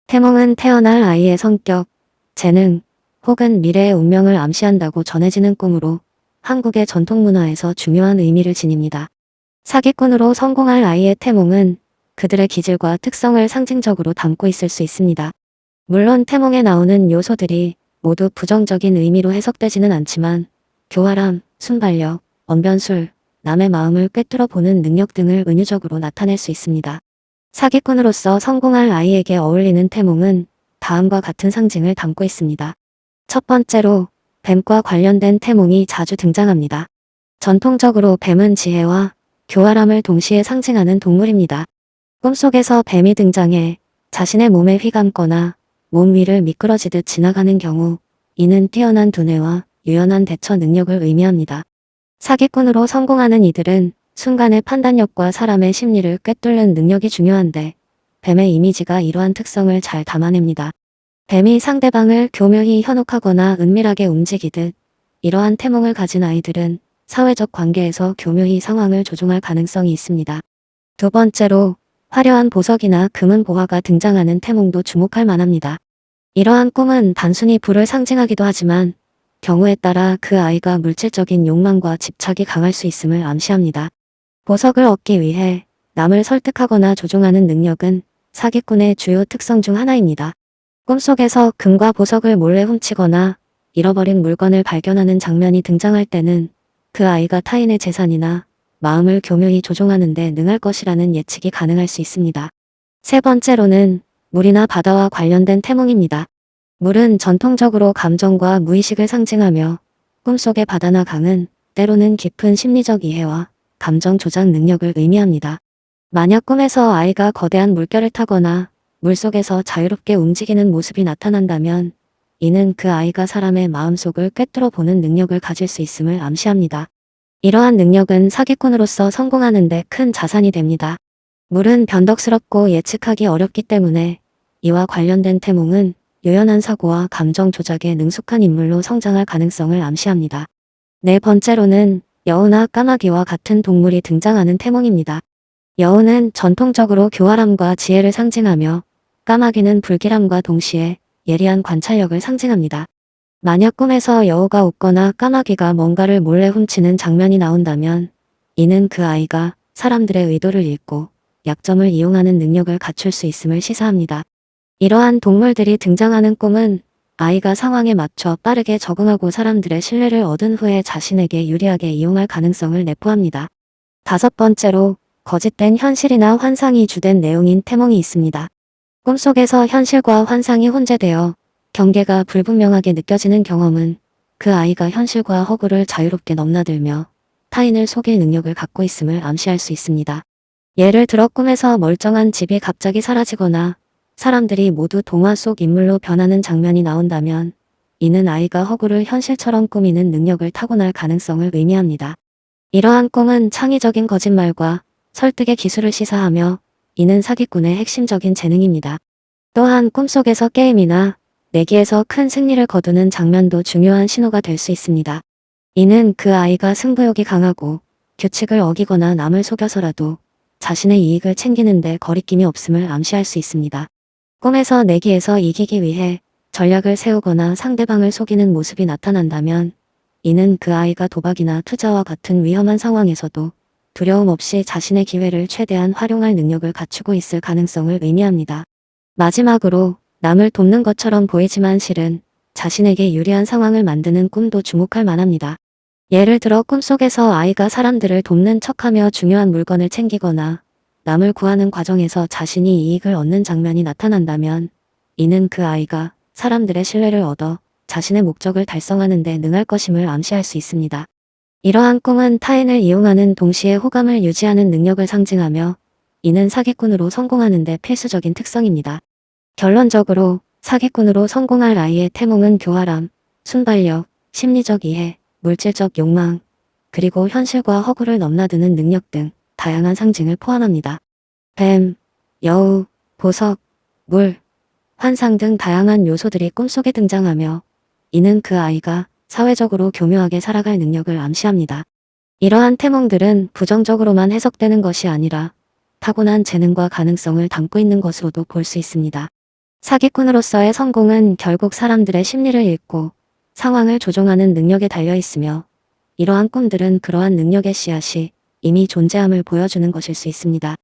태몽은 태어날 아이의 성격, 재능, 혹은 미래의 운명을 암시한다고 전해지는 꿈으로 한국의 전통 문화에서 중요한 의미를 지닙니다. 사기꾼으로 성공할 아이의 태몽은 그들의 기질과 특성을 상징적으로 담고 있을 수 있습니다. 물론 태몽에 나오는 요소들이 모두 부정적인 의미로 해석되지는 않지만 교활함, 순발력, 언변술, 남의 마음을 꿰뚫어 보는 능력 등을 은유적으로 나타낼 수 있습니다. 사기꾼으로서 성공할 아이에게 어울리는 태몽은 다음과 같은 상징을 담고 있습니다. 첫 번째로 뱀과 관련된 태몽이 자주 등장합니다. 전통적으로 뱀은 지혜와 교활함을 동시에 상징하는 동물입니다. 꿈속에서 뱀이 등장해 자신의 몸에 휘감거나 몸 위를 미끄러지듯 지나가는 경우 이는 뛰어난 두뇌와 유연한 대처 능력을 의미합니다. 사기꾼으로 성공하는 이들은 순간의 판단력과 사람의 심리를 꿰뚫는 능력이 중요한데 뱀의 이미지가 이러한 특성을 잘 담아냅니다. 뱀이 상대방을 교묘히 현혹하거나 은밀하게 움직이듯 이러한 태몽을 가진 아이들은 사회적 관계에서 교묘히 상황을 조종할 가능성이 있습니다. 두 번째로 화려한 보석이나 금은 보화가 등장하는 태몽도 주목할 만합니다. 이러한 꿈은 단순히 부를 상징하기도 하지만 경우에 따라 그 아이가 물질적인 욕망과 집착이 강할 수 있음을 암시합니다. 보석을 얻기 위해 남을 설득하거나 조종하는 능력은 사기꾼의 주요 특성 중 하나입니다. 꿈속에서 금과 보석을 몰래 훔치거나 잃어버린 물건을 발견하는 장면이 등장할 때는 그 아이가 타인의 재산이나 마음을 교묘히 조종하는 데 능할 것이라는 예측이 가능할 수 있습니다. 세 번째로는 물이나 바다와 관련된 태몽입니다. 물은 전통적으로 감정과 무의식을 상징하며 꿈속의 바다나 강은 때로는 깊은 심리적 이해와 감정 조작 능력을 의미합니다. 만약 꿈에서 아이가 거대한 물결을 타거나 물속에서 자유롭게 움직이는 모습이 나타난다면 이는 그 아이가 사람의 마음속을 꿰뚫어 보는 능력을 가질 수 있음을 암시합니다. 이러한 능력은 사기꾼으로서 성공하는 데 큰 자산이 됩니다. 물은 변덕스럽고 예측하기 어렵기 때문에 이와 관련된 태몽은 유연한 사고와 감정 조작에 능숙한 인물로 성장할 가능성을 암시합니다. 네 번째로는 여우나 까마귀와 같은 동물이 등장하는 태몽입니다. 여우는 전통적으로 교활함과 지혜를 상징하며 까마귀는 불길함과 동시에 예리한 관찰력을 상징합니다. 만약 꿈에서 여우가 웃거나 까마귀가 뭔가를 몰래 훔치는 장면이 나온다면 이는 그 아이가 사람들의 의도를 읽고 약점을 이용하는 능력을 갖출 수 있음을 시사합니다. 이러한 동물들이 등장하는 꿈은 아이가 상황에 맞춰 빠르게 적응하고 사람들의 신뢰를 얻은 후에 자신에게 유리하게 이용할 가능성을 내포합니다. 다섯 번째로 거짓된 현실이나 환상이 주된 내용인 태몽이 있습니다. 꿈속에서 현실과 환상이 혼재되어 경계가 불분명하게 느껴지는 경험은 그 아이가 현실과 허구를 자유롭게 넘나들며 타인을 속일 능력을 갖고 있음을 암시할 수 있습니다. 예를 들어 꿈에서 멀쩡한 집이 갑자기 사라지거나 사람들이 모두 동화 속 인물로 변하는 장면이 나온다면 이는 아이가 허구를 현실처럼 꾸미는 능력을 타고날 가능성을 의미합니다. 이러한 꿈은 창의적인 거짓말과 설득의 기술을 시사하며 이는 사기꾼의 핵심적인 재능입니다. 또한 꿈속에서 게임이나 내기에서 큰 승리를 거두는 장면도 중요한 신호가 될 수 있습니다. 이는 그 아이가 승부욕이 강하고 규칙을 어기거나 남을 속여서라도 자신의 이익을 챙기는데 거리낌이 없음을 암시할 수 있습니다. 꿈에서 내기에서 이기기 위해 전략을 세우거나 상대방을 속이는 모습이 나타난다면 이는 그 아이가 도박이나 투자와 같은 위험한 상황에서도 두려움 없이 자신의 기회를 최대한 활용할 능력을 갖추고 있을 가능성을 의미합니다. 마지막으로 남을 돕는 것처럼 보이지만 실은 자신에게 유리한 상황을 만드는 꿈도 주목할 만합니다. 예를 들어 꿈속에서 아이가 사람들을 돕는 척하며 중요한 물건을 챙기거나 남을 구하는 과정에서 자신이 이익을 얻는 장면이 나타난다면 이는 그 아이가 사람들의 신뢰를 얻어 자신의 목적을 달성하는 데 능할 것임을 암시할 수 있습니다. 이러한 꿈은 타인을 이용하는 동시에 호감을 유지하는 능력을 상징하며 이는 사기꾼으로 성공하는 데 필수적인 특성입니다. 결론적으로 사기꾼으로 성공할 아이의 태몽은 교활함, 순발력, 심리적 이해, 물질적 욕망, 그리고 현실과 허구를 넘나드는 능력 등 다양한 상징을 포함합니다. 뱀, 여우, 보석, 물, 환상 등 다양한 요소들이 꿈속에 등장하며 이는 그 아이가 사회적으로 교묘하게 살아갈 능력을 암시합니다. 이러한 태몽들은 부정적으로만 해석되는 것이 아니라 타고난 재능과 가능성을 담고 있는 것으로도 볼 수 있습니다. 사기꾼으로서의 성공은 결국 사람들의 심리를 읽고 상황을 조종하는 능력에 달려 있으며, 이러한 꿈들은 그러한 능력의 씨앗이 이미 존재함을 보여주는 것일 수 있습니다.